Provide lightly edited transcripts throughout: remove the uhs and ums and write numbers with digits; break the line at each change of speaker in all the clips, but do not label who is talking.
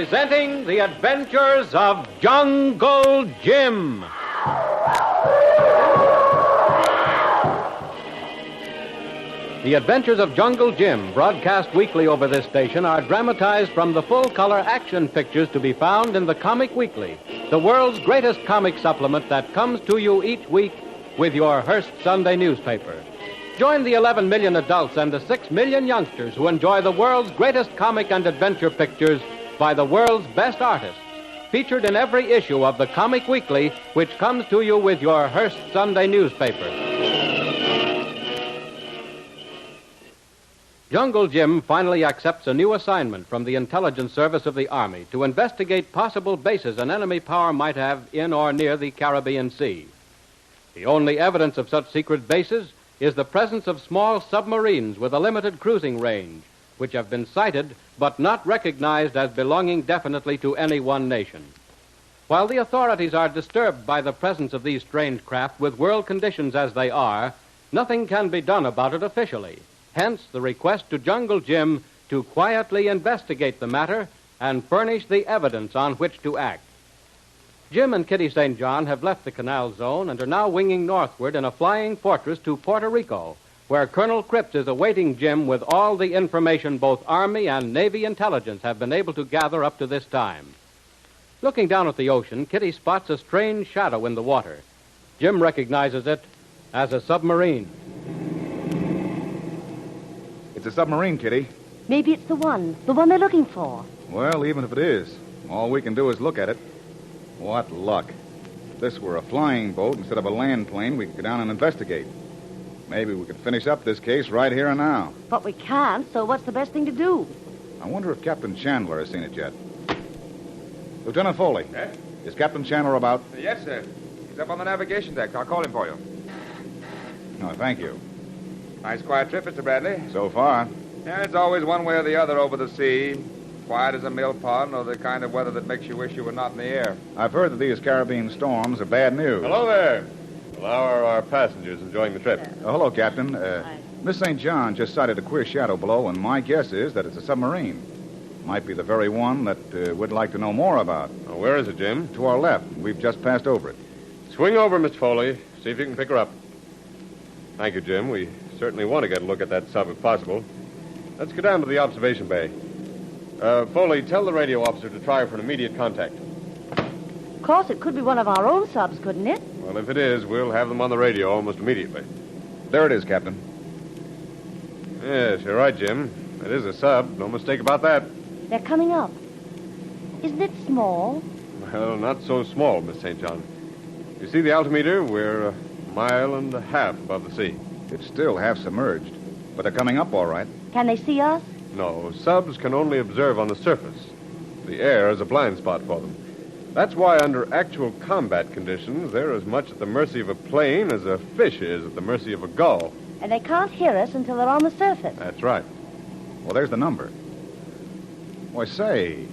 presenting the adventures of Jungle Jim. The Adventures of Jungle Jim, broadcast weekly over this station, are dramatized from the full-color action pictures to be found in the Comic Weekly, the world's greatest comic supplement that comes to you each week with your Hearst Sunday newspaper. Join the 11 million adults and the 6 million youngsters who enjoy the world's greatest comic and adventure pictures by the world's best artists, featured in every issue of the Comic Weekly, which comes to you with your Hearst Sunday newspaper. Jungle Jim finally accepts a new assignment from the Intelligence Service of the Army to investigate possible bases an enemy power might have in or near the Caribbean Sea. The only evidence of such secret bases is the presence of small submarines with a limited cruising range, which have been sighted but not recognized as belonging definitely to any one nation. While the authorities are disturbed by the presence of these strange craft with world conditions as they are, nothing can be done about it officially. Hence, the request to Jungle Jim to quietly investigate the matter and furnish the evidence on which to act. Jim and Kitty St. John have left the canal zone and are now winging northward in a flying fortress to Puerto Rico, where Colonel Cripps is awaiting Jim with all the information both Army and Navy intelligence have been able to gather up to this time. Looking down at the ocean, Kitty spots a strange shadow in the water. Jim recognizes it as a submarine.
It's a submarine, Kitty.
Maybe it's the one they're looking for.
Well, even if it is, all we can do is look at it. What luck. If this were a flying boat instead of a land plane, we could go down and investigate. Maybe we could finish up this case right here and now.
But we can't, so what's the best thing to do?
I wonder if Captain Chandler has seen it yet. Lieutenant Foley.
Yes?
Is Captain Chandler about?
Yes, sir. He's up on the navigation deck. I'll call him for you.
No, thank you.
Nice quiet trip, Mr. Bradley.
So far.
Yeah, it's always one way or the other over the sea. Quiet as a mill pond, or the kind of weather that makes you wish you were not in the air.
I've heard that these Caribbean storms are bad news.
Hello there. Well, how are our passengers enjoying the trip?
Hello, Captain. Miss St. John just sighted a queer shadow below, and my guess is that it's a submarine. Might be the very one that we'd like to know more about.
Oh, where is it, Jim?
To our left. We've just passed over it.
Swing over, Mr. Foley. See if you can pick her up. Thank you, Jim. We certainly want to get a look at that sub if possible. Let's go down to the observation bay. Foley, tell the radio officer to try for an immediate contact.
Of course, it could be one of our own subs, couldn't it?
Well, if it is, we'll have them on the radio almost immediately.
There it is, Captain.
Yes, you're right, Jim. It is a sub. No mistake about that.
They're coming up. Isn't it small?
Well, not so small, Miss St. John. You see the altimeter? We're a mile and a half above the sea.
It's still half submerged, but they're coming up all right.
Can they see us?
No, subs can only observe on the surface. The air is a blind spot for them. That's why under actual combat conditions, they're as much at the mercy of a plane as a fish is at the mercy of a gull.
And they can't hear us until they're on the surface.
That's right.
Well, there's the number. Why, say,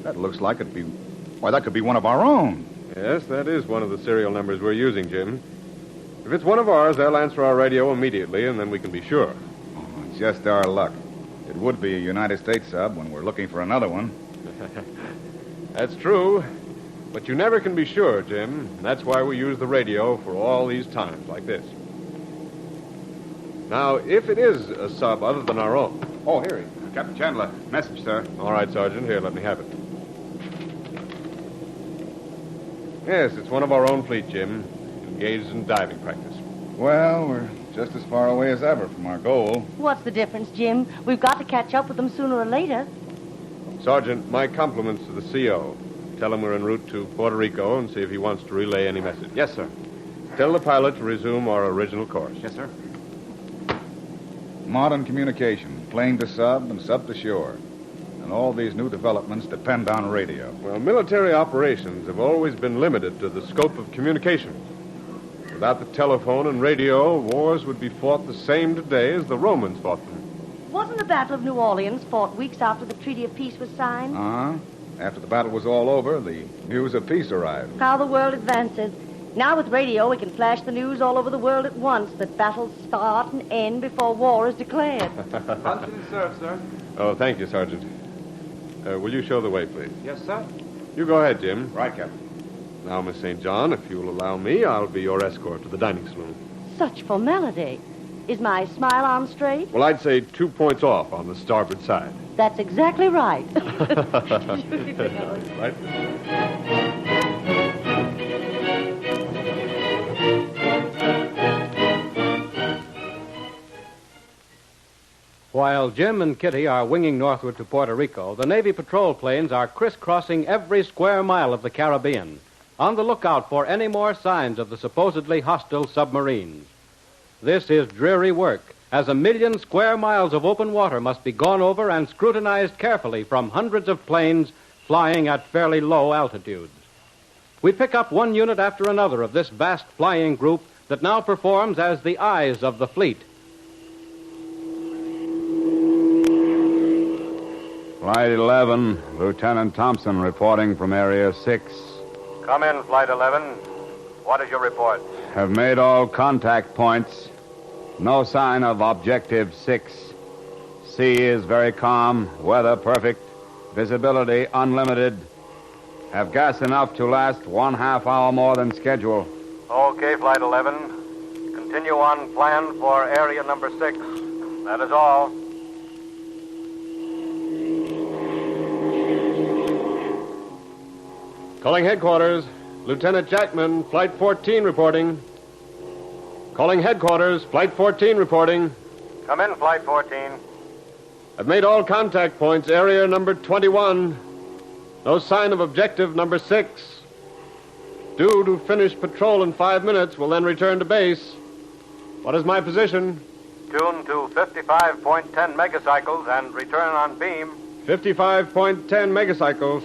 that looks like it'd be... Why, that could be one of our own.
Yes, that is one of the serial numbers we're using, Jim. If it's one of ours, they'll answer our radio immediately, and then we can be sure.
Oh, just our luck. It would be a United States sub when we're looking for another one.
That's true. But you never can be sure, Jim. That's why we use the radio for all these times like this. Now, if it is a sub other than our own...
Oh, here he is. Captain Chandler. Message, sir.
All right, Sergeant. Here, let me have it. Yes, it's one of our own fleet, Jim. Engaged in diving practice.
Well, we're just as far away as ever from our goal.
What's the difference, Jim? We've got to catch up with them sooner or later.
Sergeant, my compliments to the CO. Tell him we're en route to Puerto Rico and see if he wants to relay any message.
Yes, sir.
Tell the pilot to resume our original course.
Yes, sir.
Modern communication, plane to sub and sub to shore. And all these new developments depend on radio.
Well, military operations have always been limited to the scope of communication. Without the telephone and radio, wars would be fought the same today as the Romans fought them.
Wasn't the Battle of New Orleans fought weeks after the Treaty of Peace was signed?
After the battle was all over, the news of peace arrived.
How the world advances. Now with radio, we can flash the news all over the world at once that battles start and end before war is declared.
Luncheon is served, sir.
Oh, thank you, Sergeant. Will you show the way, please?
Yes, sir.
You go ahead, Jim.
Right, Captain.
Now, Miss St. John, if you'll allow me, I'll be your escort to the dining saloon.
Such formality. Is my smile on straight?
Well, I'd say 2 points off on the starboard side.
That's exactly right.
Right?
While Jim and Kitty are winging northward to Puerto Rico, the Navy patrol planes are crisscrossing every square mile of the Caribbean, on the lookout for any more signs of the supposedly hostile submarines. This is dreary work, as 1 million square miles of open water must be gone over and scrutinized carefully from hundreds of planes flying at fairly low altitudes. We pick up one unit after another of this vast flying group that now performs as the eyes of the fleet.
Flight 11, Lieutenant Thompson reporting from Area 6.
Come in, Flight 11. What is your report?
Have made all contact points. No sign of Objective 6. Sea is very calm, weather perfect, visibility unlimited. Have gas enough to last 1/2 hour more than schedule.
Okay, Flight 11. Continue on plan for area number 6. That is all.
Calling headquarters. Lieutenant Jackman, Flight 14 reporting. Calling headquarters, Flight 14 reporting.
Come in, Flight 14.
I've made all contact points, area number 21. No sign of objective number 6. Due to finish patrol in 5 minutes, we'll then return to base. What is my position?
Tune to 55.10 megacycles and return on beam.
55.10 megacycles.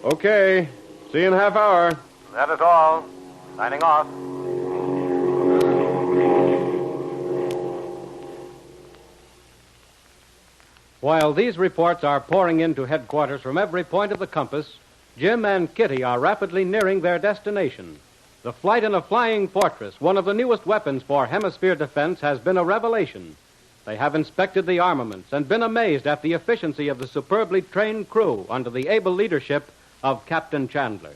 Okay. See you in a half hour.
That is all. Signing off. While these reports are pouring into headquarters from every point of the compass, Jim and Kitty are rapidly nearing their destination. The flight in a flying fortress, one of the newest weapons for hemisphere defense, has been a revelation. They have inspected the armaments and been amazed at the efficiency of the superbly trained crew under the able leadership of Captain Chandler.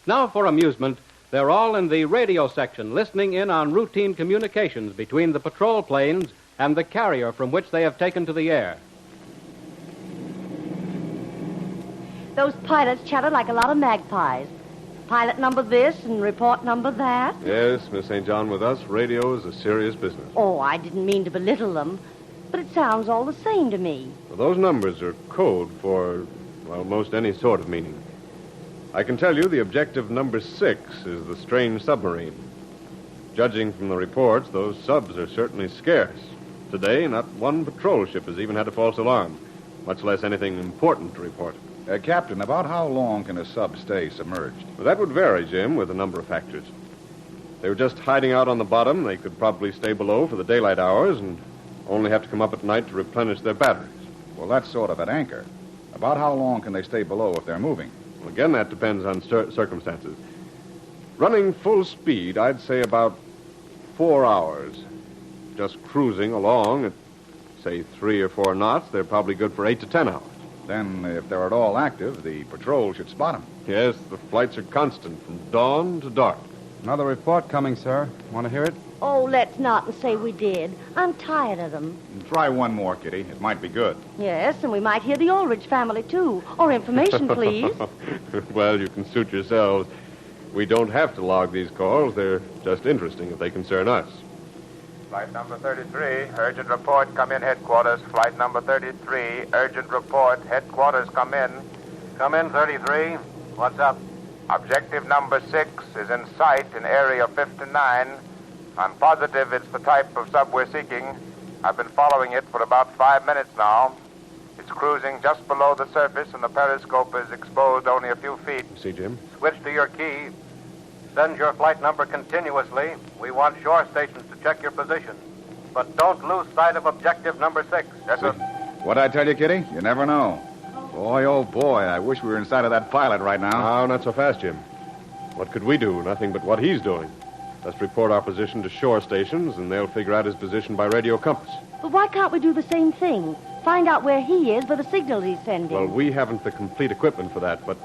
Now, for amusement, they're all in the radio section listening in on routine communications between the patrol planes and the carrier from which they have taken to the air.
Those pilots chatter like a lot of magpies. Pilot number this and report number that.
Yes, Miss St. John, with us, radio is a serious business.
Oh, I didn't mean to belittle them, but it sounds all the same to me.
Well, those numbers are code for, well, most any sort of meaning. I can tell you the objective number 6 is the strange submarine. Judging from the reports, those subs are certainly scarce. Today, not one patrol ship has even had a false alarm, much less anything important to report.
Captain, about how long can a sub stay submerged?
Well, that would vary, Jim, with a number of factors. If they were just hiding out on the bottom, they could probably stay below for the daylight hours and only have to come up at night to replenish their batteries.
Well, that's sort of an anchor. About how long can they stay below if they're moving?
Well, again, that depends on circumstances. Running full speed, I'd say about 4 hours. Just cruising along at, say, 3 or 4 knots, they're probably good for 8 to 10 hours.
Then, if they're at all active, the patrol should spot them.
Yes, the flights are constant from dawn to dark.
Another report coming, sir. Want to hear it?
Oh, let's not say we did. I'm tired of them.
Try one more, Kitty. It might be good.
Yes, and we might hear the Ulrich family, too. Or information, please.
Well, you can suit yourselves. We don't have to log these calls. They're just interesting if they concern us.
Flight number 33, urgent report, come in headquarters. Flight number 33, urgent report, headquarters, come in.
Come in, 33. What's up?
Objective number 6 is in sight in area 59. I'm positive it's the type of sub we're seeking. I've been following it for about 5 minutes now. It's cruising just below the surface, and the periscope is exposed only a few feet.
See, Jim?
Switch to your key. Send your flight number continuously. We want shore stations to check your position. But don't lose sight of objective number 6.
Yes, sir.
What'd I tell you, Kitty? You never know. Boy, oh boy, I wish we were inside of that pilot right now.
Oh, not so fast, Jim. What could we do? Nothing but what he's doing. Let's report our position to shore stations, and they'll figure out his position by radio compass.
But why can't we do the same thing? Find out where he is by the signals he's sending.
Well, we haven't the complete equipment for that, but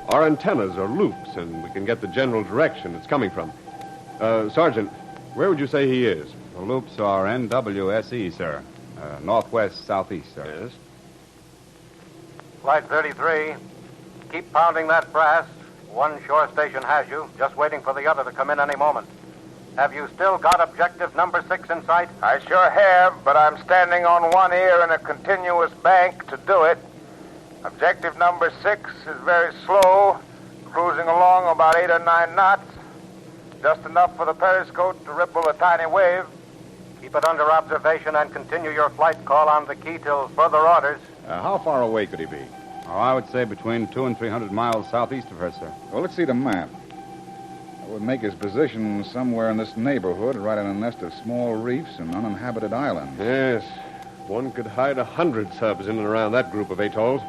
our antennas are loops, and we can get the general direction it's coming from. Sergeant, where would you say he is?
The loops are NWSE, sir. Northwest, southeast, sir.
Yes.
Flight 33, keep pounding that brass. One shore station has you, just waiting for the other to come in any moment. Have you still got objective number 6 in sight?
I sure have, but I'm standing on one ear in a continuous bank to do it. Objective number 6 is very slow, cruising along about 8 or 9 knots. Just enough for the periscope to ripple a tiny wave.
Keep it under observation and continue your flight call on the key till further orders.
How far away could he be?
Oh, I would say between 200 and 300 miles southeast of her, sir.
Well, let's see the map. That would make his position somewhere in this neighborhood, right in a nest of small reefs and uninhabited islands.
Yes. One could hide 100 subs in and around that group of atolls.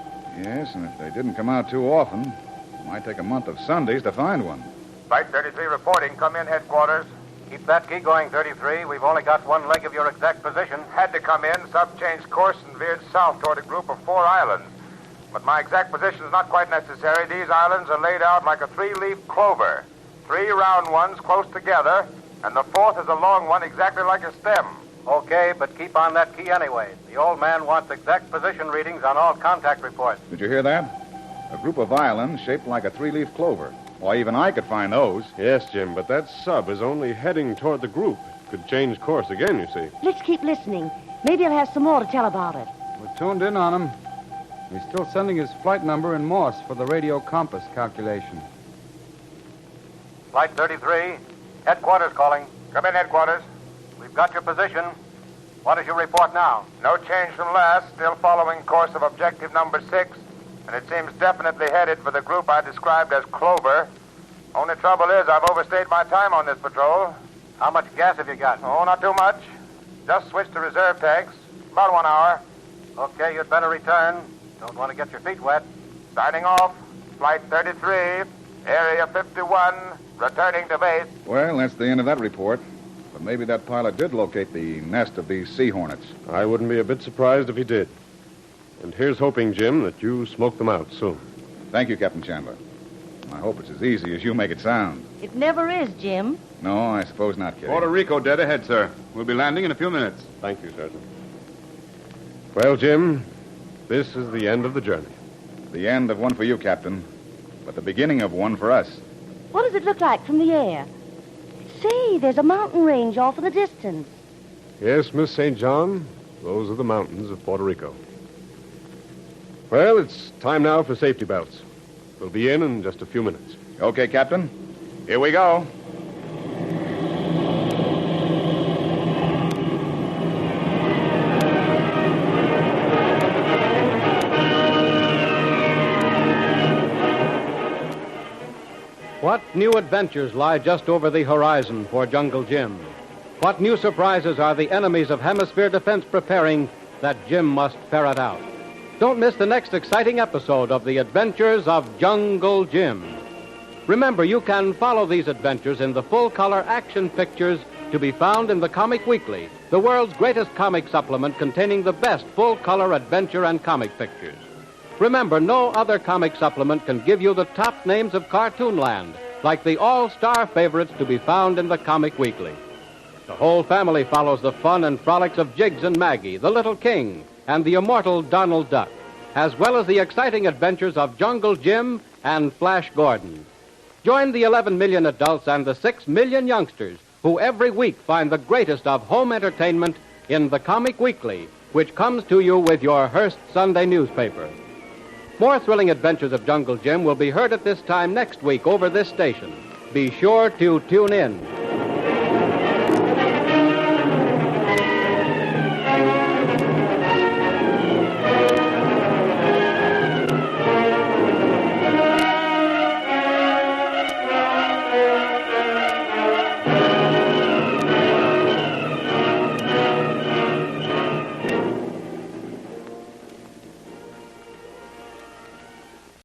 Yes, and if they didn't come out too often, it might take a month of Sundays to find one.
Flight 33 reporting. Come in, headquarters.
Keep that key going, 33. We've only got one leg of your exact position.
Had to come in. Sub changed course and veered south toward a group of 4 islands. But my exact position is not quite necessary. These islands are laid out like a 3-leaf clover. 3 round ones close together, and the 4th is a long one exactly like a stem.
Okay, but keep on that key anyway. The old man wants exact position readings on all contact reports.
Did you hear that? A group of islands shaped like a 3-leaf clover. Why, even I could find those.
Yes, Jim, but that sub is only heading toward the group. It could change course again, you see.
Let's keep listening. Maybe he'll have some more to tell about it.
We're tuned in on him. He's still sending his flight number in Morse for the radio compass calculation.
Flight 33, headquarters calling.
Come in, headquarters.
We've got your position. What is your report now?
No change from last. Still following course of objective number 6. And it seems definitely headed for the group I described as Clover. Only trouble is I've overstayed my time on this patrol.
How much gas have you got?
Oh, not too much. Just switched to reserve tanks. About 1 hour.
Okay, you'd better return. Don't want to get your feet wet.
Signing off. Flight 33, Area 51, returning to base.
Well, that's the end of that report. But maybe that pilot did locate the nest of these sea hornets.
I wouldn't be a bit surprised if he did. And here's hoping, Jim, that you smoke them out soon.
Thank you, Captain Chandler. I hope it's as easy as you make it sound.
It never is, Jim.
No, I suppose not, Kitty.
Puerto Rico dead ahead, sir. We'll be landing in a few minutes.
Thank you, Sergeant. Well, Jim, this is the end of the journey.
The end of one for you, Captain, but the beginning of one for us.
What does it look like from the air? Say, there's a mountain range off in the distance.
Yes, Miss St. John, those are the mountains of Puerto Rico. Well, it's time now for safety belts. We'll be in just a few minutes.
Okay, Captain. Here we go.
What new adventures lie just over the horizon for Jungle Jim? What new surprises are the enemies of hemisphere defense preparing that Jim must ferret out? Don't miss the next exciting episode of The Adventures of Jungle Jim. Remember, you can follow these adventures in the full-color action pictures to be found in the Comic Weekly, the world's greatest comic supplement containing the best full-color adventure and comic pictures. Remember, no other comic supplement can give you the top names of Cartoonland, like the all-star favorites to be found in the Comic Weekly. The whole family follows the fun and frolics of Jiggs and Maggie, the Little King, and the immortal Donald Duck, as well as the exciting adventures of Jungle Jim and Flash Gordon. Join the 11 million adults and the 6 million youngsters who every week find the greatest of home entertainment in the Comic Weekly, which comes to you with your Hearst Sunday newspaper. More thrilling adventures of Jungle Jim will be heard at this time next week over this station. Be sure to tune in.